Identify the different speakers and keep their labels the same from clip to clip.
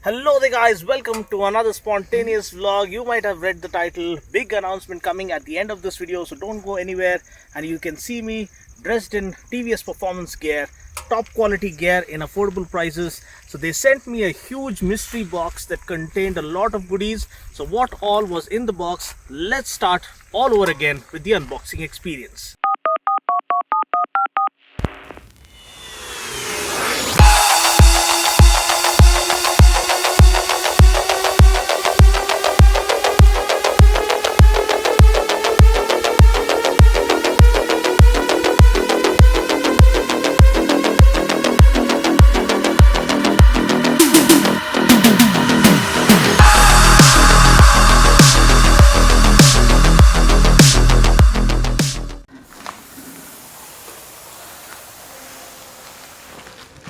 Speaker 1: Hello there guys, welcome to another spontaneous vlog. You might have read the title, big announcement coming at the end of this video, so don't go anywhere. And you can see me dressed in TVS performance gear, top quality gear in affordable prices. So they sent me a huge mystery box that contained a lot of goodies. So what all was in the box? Let's start all over again with the unboxing experience.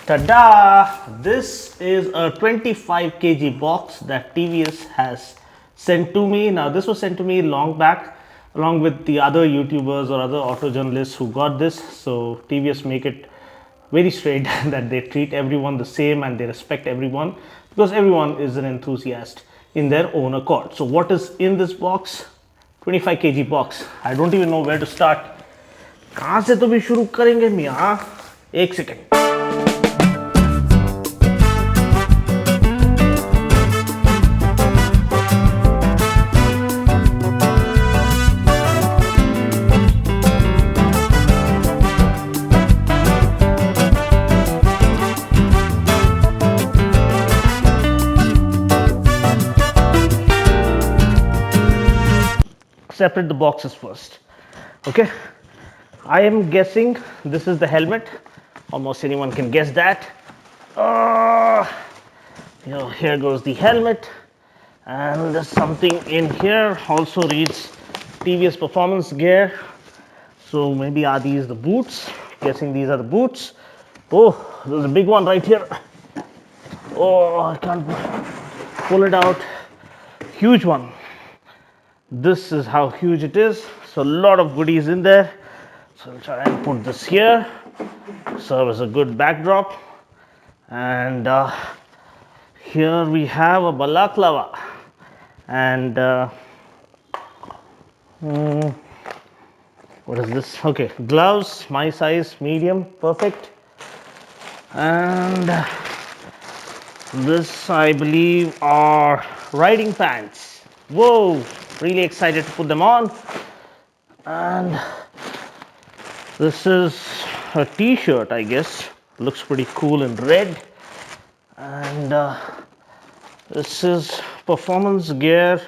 Speaker 1: Tada! This is a 25 kg box that TVS has sent to me. Now this was sent to me long back along with the other YouTubers or other auto journalists who got this. So TVS make it very straight that they treat everyone the same and they respect everyone because everyone is an enthusiast in their own accord. So what is in this box? 25 kg box. I don't even know where to start. कहाँ से तो भी शुरू करेंगे मियाँ? एक second. Separate the boxes first. Okay, I am guessing this is the helmet. Almost anyone can guess that. Here goes the helmet, and there's something in here. Also reads TVS performance gear. So maybe are these the boots? Guessing these are the boots. Oh, there's a big one right here. Oh, I can't pull it out. Huge one. This is how huge it is. So a lot of goodies in there. So I'll try and put this here, serve as a good backdrop. And here we have a balaclava. And what is this? Okay, gloves, my size, medium, perfect. And this I believe are riding pants. Whoa! Really excited to put them on. And this is a t-shirt, I guess. Looks pretty cool in red. And this is performance gear,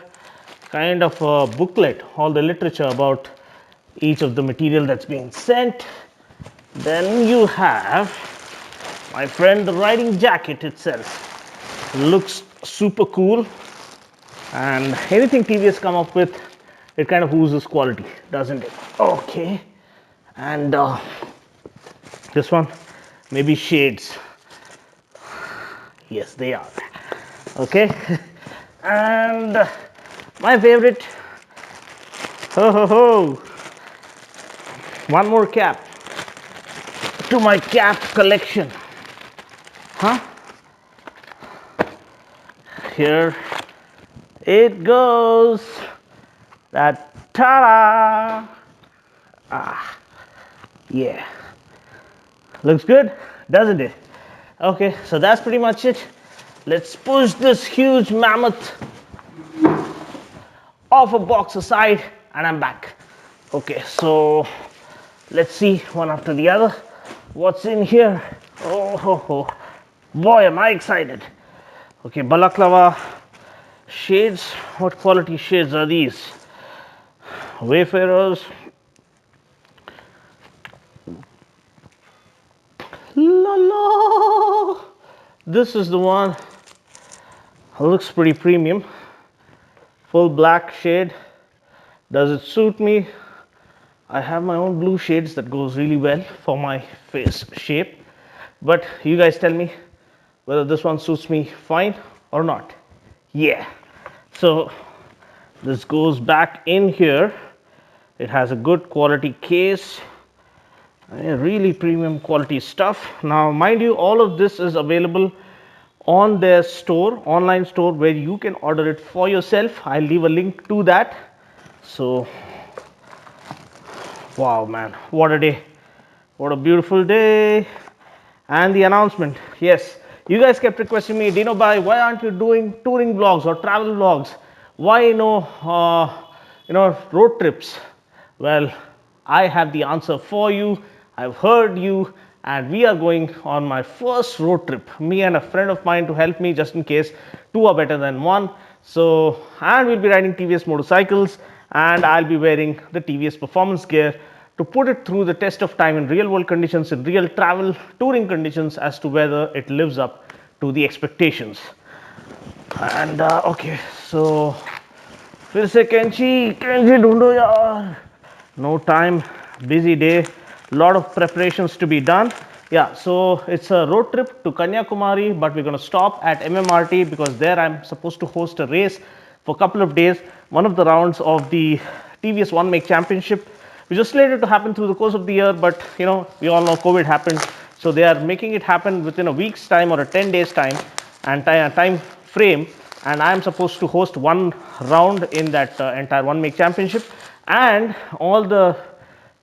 Speaker 1: kind of a booklet, all the literature about each of the material that's being sent. Then you have, my friend, the riding jacket itself. Looks super cool. And anything TVS come up with, it kind of oozes quality, doesn't it? Okay. And this one, maybe shades. Yes, they are. Okay. And my favorite. Ho ho ho. One more cap to my cap collection. Huh? Here it goes. That ta-da! Yeah. Looks good, doesn't it? Okay, so that's pretty much it. Let's push this huge mammoth of a box aside and I'm back. Okay, so let's see one after the other what's in here. Oh ho ho. Boy, am I excited. Okay, balaclava shades. What quality shades are these? Wayfarers. La la. This is the one. Looks pretty premium. Full black shade. Does it suit me? I have my own blue shades that goes really well for my face shape. But you guys tell me whether this one suits me fine or not. Yeah. So this goes back in here. It has a good quality case. Really premium quality stuff. Now mind you, all of this is available on their store, online store, where you can order it for yourself. I'll leave a link to that. So wow, man, what a day, what a beautiful day. And the announcement, yes, you guys kept requesting me, Dino Bhai, why aren't you doing touring vlogs or travel vlogs? Why no road trips? Well, I have the answer for you. I've heard you, and we are going on my first road trip, me and a friend of mine, to help me, just in case two are better than one. So, and we'll be riding TVS motorcycles, and I'll be wearing the TVS performance gear to put it through the test of time in real world conditions, in real travel touring conditions, as to whether it lives up to the expectations. And okay, so फिर से कैंची कैंची ढूंढो यार. No time, busy day, lot of preparations to be done. Yeah, so it's a road trip to Kanyakumari, but we're going to stop at MMRT because there I'm supposed to host a race for a couple of days, one of the rounds of the TVS One Make Championship, which was slated to happen through the course of the year, but we all know COVID happened, so they are making it happen within a week's time or a 10 days time and time frame, and I am supposed to host one round in that entire One Make Championship. And all the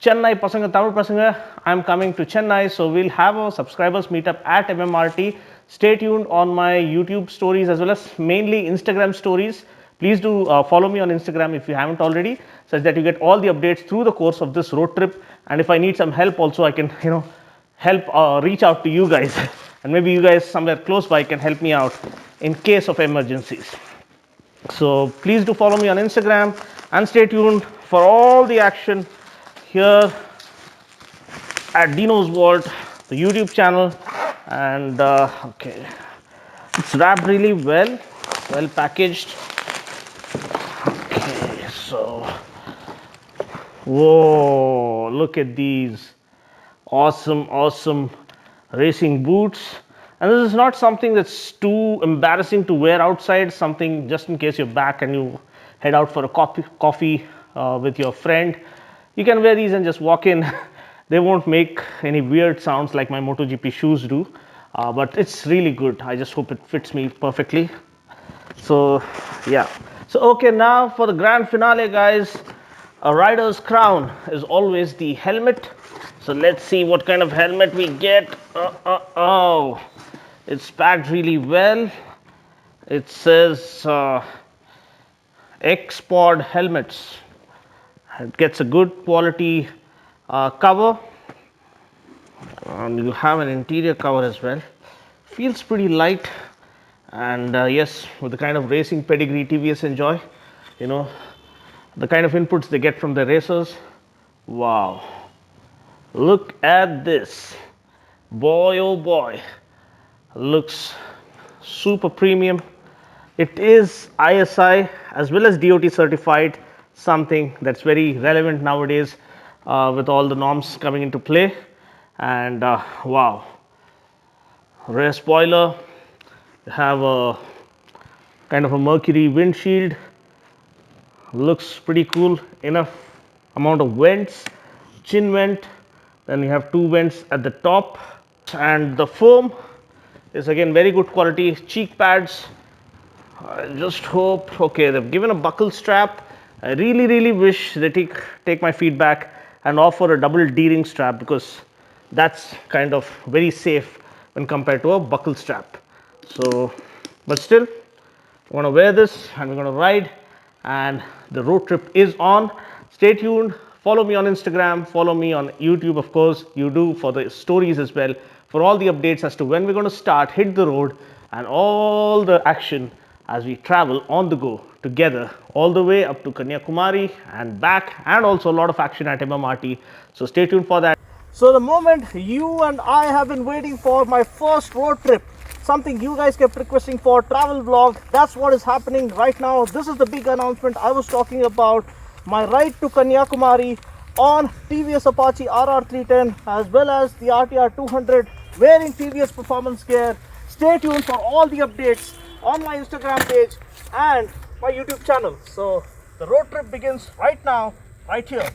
Speaker 1: Chennai Pasanga, Tamil Pasanga, I am coming to Chennai, so we'll have a subscribers meetup at MMRT. Stay tuned on my YouTube stories as well as mainly Instagram stories. Please do follow me on Instagram if you haven't already, such that you get all the updates through the course of this road trip. And if I need some help also, I can help reach out to you guys and maybe you guys somewhere close by can help me out in case of emergencies. So please do follow me on Instagram and stay tuned for all the action here at Dino's Vault, the YouTube channel. And okay, it's wrapped really well packaged. Okay, so whoa, look at these awesome racing boots. And this is not something that's too embarrassing to wear outside, something just in case you're back and you head out for a coffee with your friend. You can wear these and just walk in. They won't make any weird sounds like my MotoGP shoes do, but it's really good. I just hope it fits me perfectly. So yeah, so okay, now for the grand finale, guys. A rider's crown is always the helmet. So let's see what kind of helmet we get. Oh, it's packed really well. It says X-Pod helmets. It gets a good quality cover, and you have an interior cover as well. Feels pretty light, and yes, with the kind of racing pedigree TVS enjoy, the kind of inputs they get from the racers. Wow, look at this, boy oh boy, looks super premium. It is ISI as well as DOT certified, something that's very relevant nowadays with all the norms coming into play. And wow, rear spoiler, have a kind of a mercury windshield, looks pretty cool. Enough amount of vents, chin vent, then you have two vents at the top, and the foam is again very good quality. Cheek pads, I just hope, okay, they've given a buckle strap. I really wish they take my feedback and offer a double D-ring strap, because that's kind of very safe when compared to a buckle strap. So, but still, we're going to wear this and we're going to ride, and the road trip is on. Stay tuned. Follow me on Instagram, follow me on YouTube, of course, you do, for the stories as well, for all the updates as to when we're going to start, hit the road, and all the action as we travel on the go together all the way up to Kanyakumari and back, and also a lot of action at MMRT. So stay tuned for that. So the moment you and I have been waiting for, my first road trip, something you guys kept requesting for, travel vlog, that's what is happening right now. This is the big announcement I was talking about. My ride to Kanyakumari on TVS Apache RR310 as well as the RTR 200 wearing TVS performance gear. Stay tuned for all the updates on my Instagram page and my YouTube channel. So the road trip begins right now, right here.